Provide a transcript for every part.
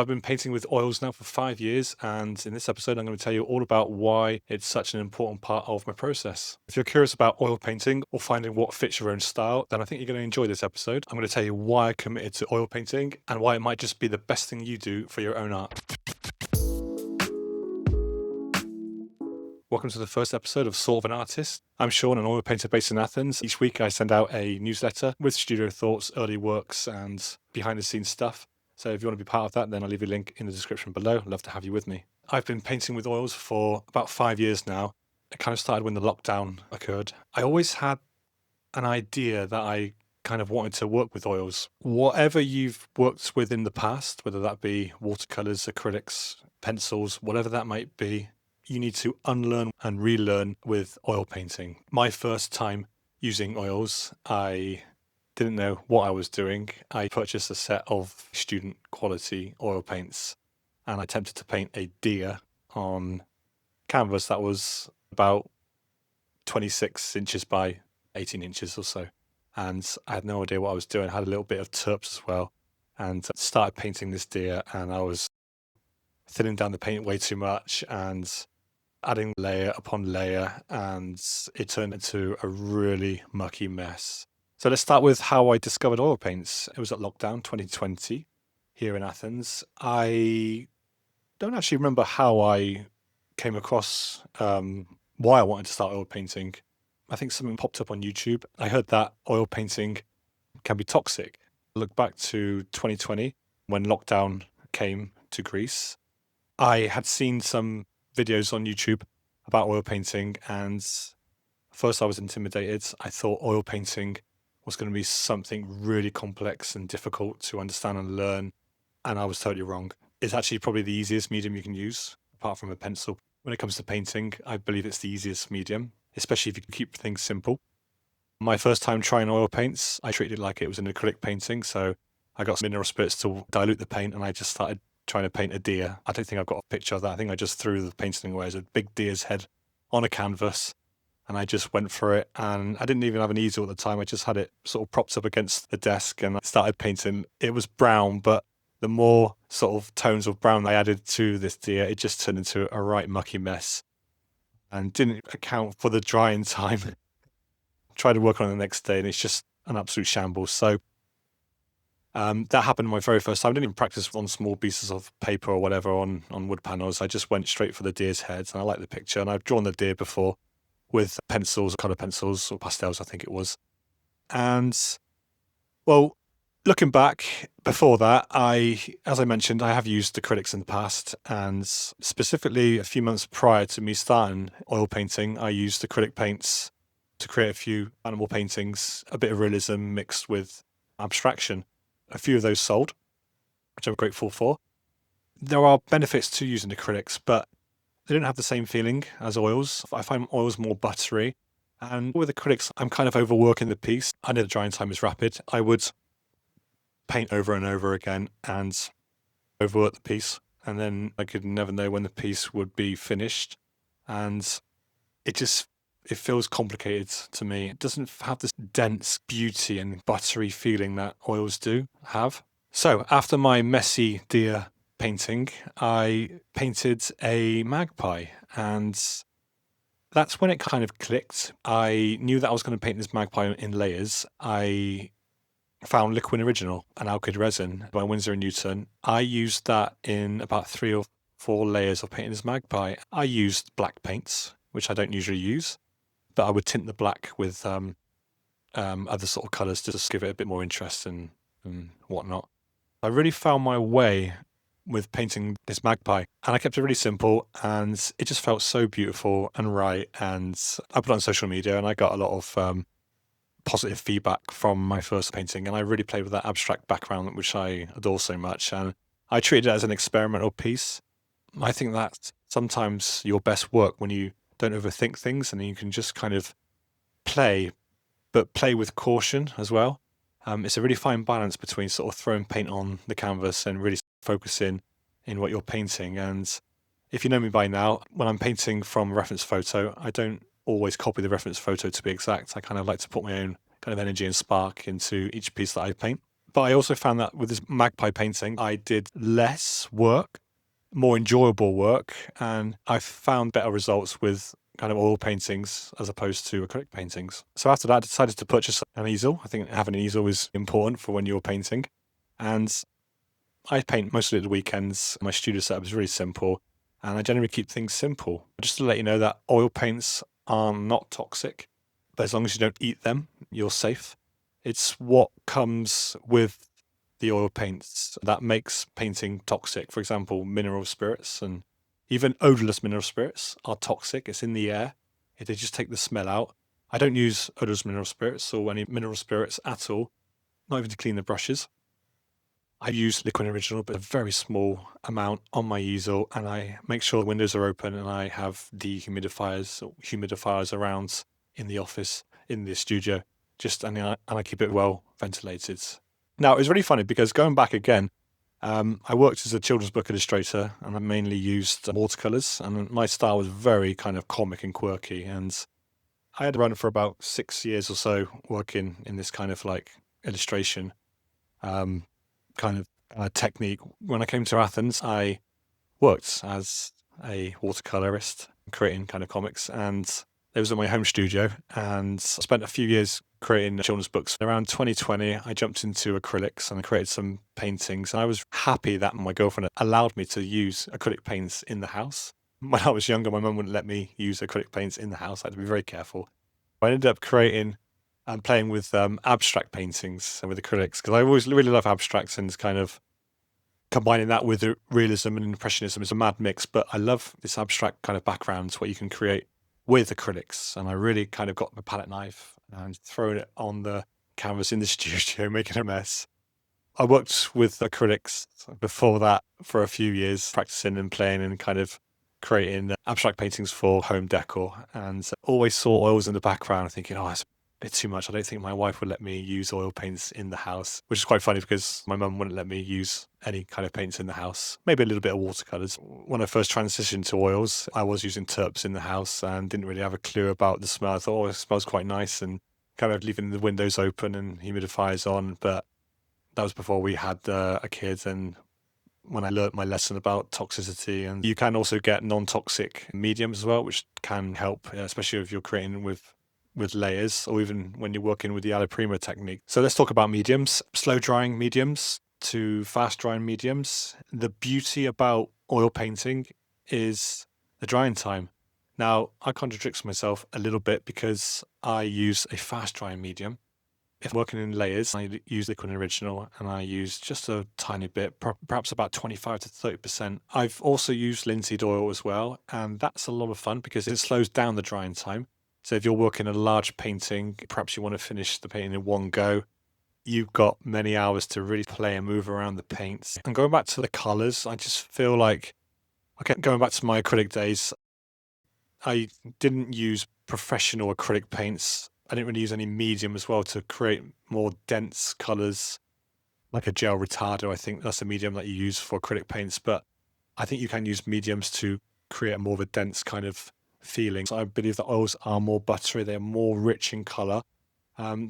I've been painting with oils now for 5 years, and in this episode, I'm going to tell you all about why it's such an important part of my process. If you're curious about oil painting or finding what fits your own style, then I think you're going to enjoy this episode. I'm going to tell you why I committed to oil painting and why it might just be the best thing you do for your own art. Welcome to the first episode of Sort of an Artist. I'm Sean, an oil painter based in Athens. Each week I send out a newsletter with studio thoughts, early works, and behind the scenes stuff. So if you want to be part of that, then I'll leave a link in the description below. I'd love to have you with me. I've been painting with oils for about 5 years now. It kind of started when the lockdown occurred. I always had an idea that I kind of wanted to work with oils. Whatever you've worked with in the past, whether that be watercolors, acrylics, pencils, whatever that might be, you need to unlearn and relearn with oil painting. My first time using oils, I didn't know what I was doing. I purchased a set of student quality oil paints and I attempted to paint a deer on canvas that was about 26 inches by 18 inches or so. And I had no idea what I was doing. I had a little bit of terps as well and started painting this deer, and I was thinning down the paint way too much and adding layer upon layer, and it turned into a really mucky mess. So let's start with how I discovered oil paints. It was at lockdown 2020 here in Athens. I don't actually remember how I came across why I wanted to start oil painting. I think something popped up on YouTube. I heard that oil painting can be toxic. I look back to 2020 when lockdown came to Greece. I had seen some videos on YouTube about oil painting, and first I was intimidated. I thought oil painting was going to be something really complex and difficult to understand and learn, and I was totally wrong. It's actually probably the easiest medium you can use, apart from a pencil. When it comes to painting, I believe it's the easiest medium, especially if you can keep things simple. My first time trying oil paints, I treated it like it was an acrylic painting, so I got some mineral spirits to dilute the paint, and I just started trying to paint a deer. I don't think I've got a picture of that. I think I just threw the painting away as a big deer's head on a canvas, and I just went for it. And I didn't even have an easel at the time. I just had it sort of propped up against the desk, and I started painting. It was brown, but the more sort of tones of brown I added to this deer, it just turned into a right mucky mess and didn't account for the drying time. Tried to work on it the next day, and it's just an absolute shambles. So that happened my very first time. I didn't even practice on small pieces of paper or whatever on wood panels. I just went straight for the deer's heads, and I liked the picture. And I've drawn the deer before with pencils, colour pencils or pastels, I think it was. And well, looking back before that, as I mentioned, I have used acrylics in the past, and specifically a few months prior to me starting oil painting, I used acrylic paints to create a few animal paintings, a bit of realism mixed with abstraction. A few of those sold, which I'm grateful for. There are benefits to using acrylics, but they don't have the same feeling as oils. I find oils more buttery. And with acrylics, I'm kind of overworking the piece. I know the drying time is rapid. I would paint over and over again and overwork the piece. And then I could never know when the piece would be finished. And it feels complicated to me. It doesn't have this dense beauty and buttery feeling that oils do have. So after my messy deer painting, I painted a magpie, and that's when it kind of clicked. I knew that I was going to paint this magpie in layers. I found Liquid Original, an alkyd resin by Winsor & Newton. I used that in about 3 or 4 layers of painting this magpie. I used black paints, which I don't usually use, but I would tint the black with other sort of colours to just give it a bit more interest and whatnot. I really found my way with painting this magpie, and I kept it really simple, and it just felt so beautiful and right. And I put it on social media, and I got a lot of positive feedback from my first painting, and I really played with that abstract background, which I adore so much, and I treated it as an experimental piece. I think that's sometimes your best work, when you don't overthink things and you can just kind of play, but play with caution as well. It's a really fine balance between sort of throwing paint on the canvas and really focusing in what you're painting. And if you know me by now, when I'm painting from a reference photo, I don't always copy the reference photo to be exact. I kind of like to put my own kind of energy and spark into each piece that I paint. But I also found that with this magpie painting, I did less work, more enjoyable work, and I found better results with kind of oil paintings as opposed to acrylic paintings. So after that, I decided to purchase an easel. I think having an easel is important for when you're painting. And I paint mostly at the weekends. My studio setup is really simple, and I generally keep things simple. Just to let you know that oil paints are not toxic, but as long as you don't eat them, you're safe. It's what comes with the oil paints that makes painting toxic. For example, mineral spirits and even odorless mineral spirits are toxic. It's in the air. They just take the smell out. I don't use odorless mineral spirits or any mineral spirits at all, not even to clean the brushes. I use liquid original, but a very small amount on my easel, and I make sure the windows are open and I have dehumidifiers or humidifiers around in the office, in the studio, and I keep it well ventilated. Now, it was really funny because going back again, I worked as a children's book illustrator and I mainly used watercolors, and my style was very kind of comic and quirky. And I had run for about 6 years or so working in this kind of like illustration um, kind of technique. When I came to Athens, I worked as a watercolorist, creating kind of comics, and it was in my home studio. And I spent a few years creating children's books. Around 2020, I jumped into acrylics and I created some paintings. And I was happy that my girlfriend allowed me to use acrylic paints in the house. When I was younger, my mum wouldn't let me use acrylic paints in the house. I had to be very careful. I ended up creating and playing with abstract paintings and with acrylics because I always really love abstracts, and kind of combining that with the realism and impressionism is a mad mix. But I love this abstract kind of background, what you can create with acrylics. And I really kind of got my palette knife and thrown it on the canvas in the studio, making a mess. I worked with acrylics before that for a few years, practicing and playing and kind of creating abstract paintings for home decor, and always saw oils in the background, thinking, oh, it's a bit too much. I don't think my wife would let me use oil paints in the house, which is quite funny because my mum wouldn't let me use any kind of paints in the house, maybe a little bit of watercolors. When I first transitioned to oils, I was using terps in the house and didn't really have a clue about the smell. I thought, oh, it smells quite nice, and kind of leaving the windows open and humidifiers on. But that was before we had a kid, and when I learnt my lesson about toxicity. And you can also get non-toxic mediums as well, which can help, especially if you're creating with layers, or even when you're working with the alla prima technique. So let's talk about mediums. Slow drying mediums to fast drying mediums. The beauty about oil painting is the drying time. Now, I contradict myself a little bit because I use a fast drying medium. If working in layers, I use liquid original, and I use just a tiny bit, perhaps about 25 to 30%. I've also used linseed oil as well, and that's a lot of fun because it slows down the drying time. So if you're working a large painting, perhaps you want to finish the painting in one go, you've got many hours to really play and move around the paints. And going back to the colors, I just feel like, okay, going back to my acrylic days, I didn't use professional acrylic paints. I didn't really use any medium as well to create more dense colors, like a gel retardo. I think that's a medium that you use for acrylic paints, but I think you can use mediums to create more of a dense kind of feeling. So I believe that oils are more buttery, they're more rich in color.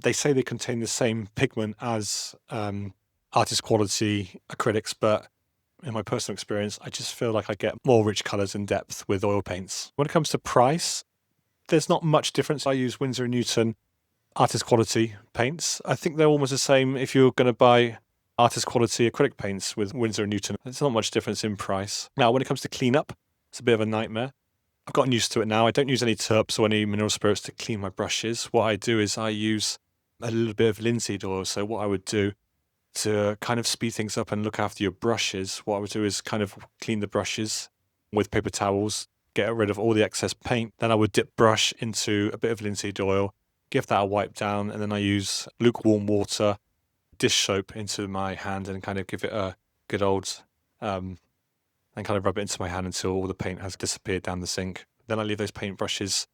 They say they contain the same pigment as artist quality acrylics, but in my personal experience, I just feel like I get more rich colors and depth with oil paints. When it comes to price, there's not much difference. I use Winsor& and Newton artist quality paints. I think they're almost the same if you're going to buy artist quality acrylic paints with Winsor & Newton. There's not much difference in price. Now, when it comes to cleanup, it's a bit of a nightmare. I've gotten used to it now. I don't use any terps or any mineral spirits to clean my brushes. What I do is I use a little bit of linseed oil. So what I would do to kind of speed things up and look after your brushes, what I would do is kind of clean the brushes with paper towels, get rid of all the excess paint. Then I would dip brush into a bit of linseed oil, give that a wipe down, and then I use lukewarm water, dish soap into my hand, and kind of give it a good old, and kind of rub it into my hand until all the paint has disappeared down the sink. Then I leave those paint brushes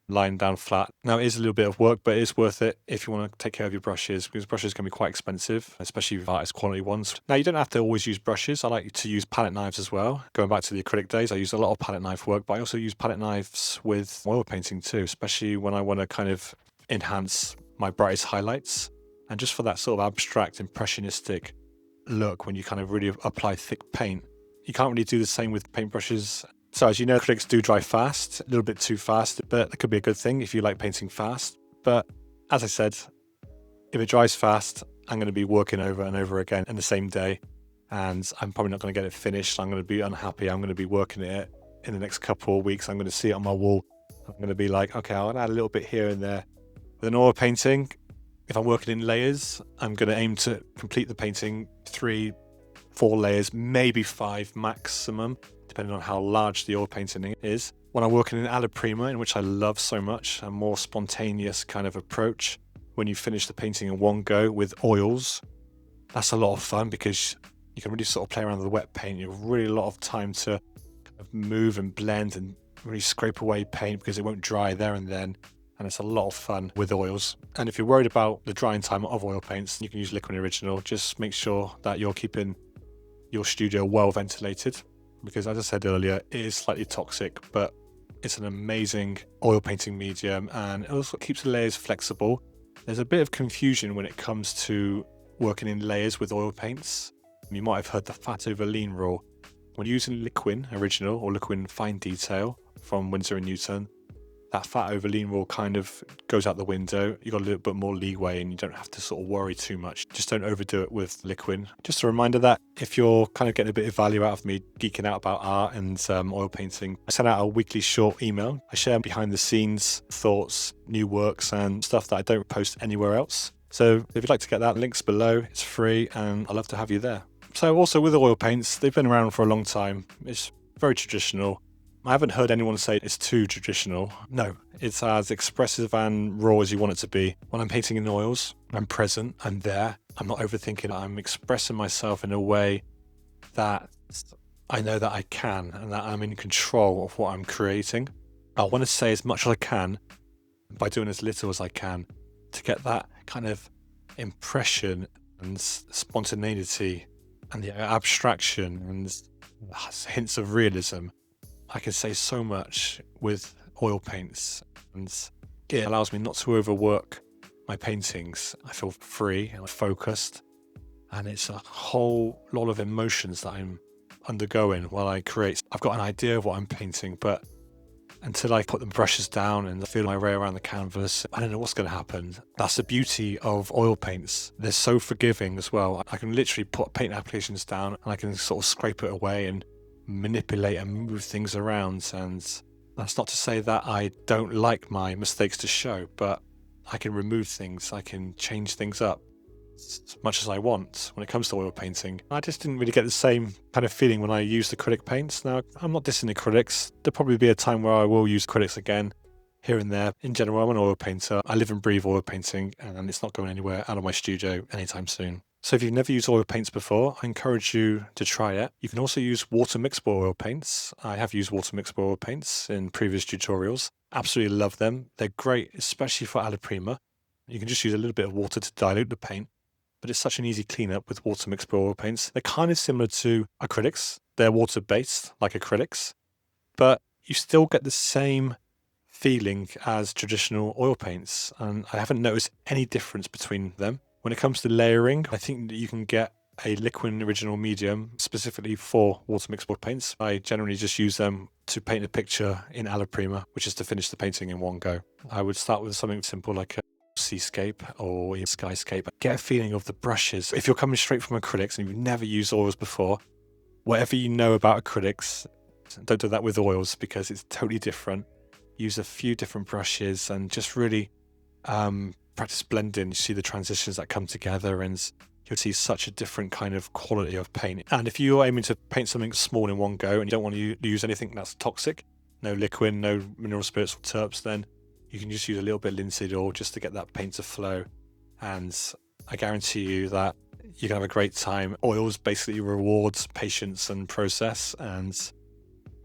lying down flat. Now, it is a little bit of work, but it is worth it if you want to take care of your brushes, because brushes can be quite expensive, especially with artist quality ones. Now, you don't have to always use brushes. I like to use palette knives as well. Going back to the acrylic days, I use a lot of palette knife work, but I also use palette knives with oil painting too, especially when I want to kind of enhance my brightest highlights. And just for that sort of abstract, impressionistic look, when you kind of really apply thick paint, you can't really do the same with paintbrushes. So as you know, acrylics do dry fast, a little bit too fast, but that could be a good thing if you like painting fast. But as I said, if it dries fast, I'm going to be working over and over again in the same day, and I'm probably not going to get it finished. I'm going to be unhappy. I'm going to be working it in the next couple of weeks. I'm going to see it on my wall. I'm going to be like, okay, I'll add a little bit here and there. With an oil painting, if I'm working in layers, I'm going to aim to complete the painting 3, 4 layers, maybe 5 maximum, depending on how large the oil painting is. When I'm working in alla prima, in which I love so much, a more spontaneous kind of approach, when you finish the painting in one go with oils, that's a lot of fun because you can really sort of play around with the wet paint. You have really a lot of time to kind of move and blend and really scrape away paint because it won't dry there and then. And it's a lot of fun with oils. And if you're worried about the drying time of oil paints, you can use Liquid Original. Just make sure that you're keeping your studio well ventilated, because as I said earlier, it is slightly toxic, but it's an amazing oil painting medium, and it also keeps the layers flexible. There's a bit of confusion when it comes to working in layers with oil paints. You might have heard the fat over lean rule. When using Liquid Original or Liquid Fine Detail from Winsor & Newton, that fat over lean rule kind of goes out the window. You've got a little bit more leeway and you don't have to sort of worry too much. Just don't overdo it with Liquid. Just a reminder that if you're kind of getting a bit of value out of me geeking out about art and oil painting, I send out a weekly short email. I share behind the scenes thoughts, new works and stuff that I don't post anywhere else. So if you'd like to get that, links below. It's free and I'd love to have you there. So also with oil paints, they've been around for a long time. It's very traditional. I haven't heard anyone say it's too traditional. No, it's as expressive and raw as you want it to be. When I'm painting in oils, I'm present, I'm there. I'm not overthinking it. I'm expressing myself in a way that I know that I can and that I'm in control of what I'm creating. I want to say as much as I can by doing as little as I can to get that kind of impression and spontaneity and the abstraction and hints of realism. I can say so much with oil paints, and it allows me not to overwork my paintings. I feel free and focused, and it's a whole lot of emotions that I'm undergoing while I create. I've got an idea of what I'm painting, but until I put the brushes down and feel my way around the canvas, I don't know what's going to happen. That's the beauty of oil paints. They're so forgiving as well. I can literally put paint applications down and I can sort of scrape it away and manipulate and move things around. And that's not to say that I don't like my mistakes to show, but I can remove things, I can change things up as much as I want when it comes to oil painting. I just didn't really get the same kind of feeling when I used acrylic paints. Now, I'm not dissing acrylics. There'll probably be a time where I will use acrylics again, here and there. In general, I'm an oil painter. I live and breathe oil painting, and it's not going anywhere out of my studio anytime soon. So if you've never used oil paints before, I encourage you to try it. You can also use water mixable oil paints. I have used water mixable oil paints in previous tutorials. Absolutely love them. They're great, especially for alla prima. You can just use a little bit of water to dilute the paint, but it's such an easy cleanup with water mixable oil paints. They're kind of similar to acrylics. They're water-based, like acrylics, but you still get the same feeling as traditional oil paints, and I haven't noticed any difference between them. When it comes to layering, I think that you can get a Liquid Original medium specifically for water mixable paints. I generally just use them to paint a picture in alla prima, which is to finish the painting in one go. I would start with something simple like a seascape or a skyscape. Get a feeling of the brushes. If you're coming straight from acrylics and you've never used oils before, whatever you know about acrylics, don't do that with oils because it's totally different. Use a few different brushes and just really practice blending. You see the transitions that come together and you'll see such a different kind of quality of paint. And if you're aiming to paint something small in one go and you don't want to use anything that's toxic, no liquid, no mineral spirits or terps, then you can just use a little bit of linseed oil just to get that paint to flow. And I guarantee you that you can have a great time. Oils basically rewards patience and process, and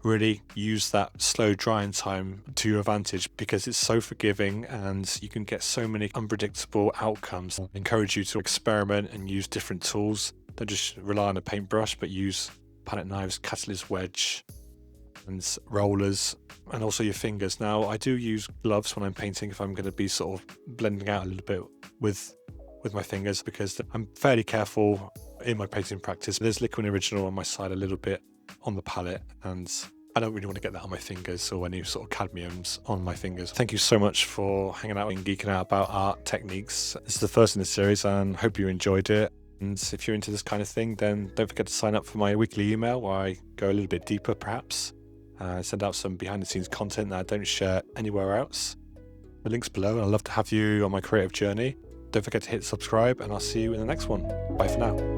really use that slow drying time to your advantage because it's so forgiving and you can get so many unpredictable outcomes. I encourage you to experiment and use different tools. Don't just rely on a paintbrush, but use palette knives, catalyst wedge, and rollers, and also your fingers. Now, I do use gloves when I'm painting if I'm going to be sort of blending out a little bit with with my fingers because I'm fairly careful in my painting practice. There's liquid original on my side a little bit on the palette, and I don't really want to get that on my fingers or any sort of cadmiums on my fingers. Thank you so much for hanging out and geeking out about art techniques. This is the first in the series and hope you enjoyed it. And if you're into this kind of thing, then don't forget to sign up for my weekly email where I go a little bit deeper perhaps. Send out some behind the scenes content that I don't share anywhere else. The link's below, and I'd love to have you on my creative journey. Don't forget to hit subscribe, and I'll see you in the next one. Bye for now.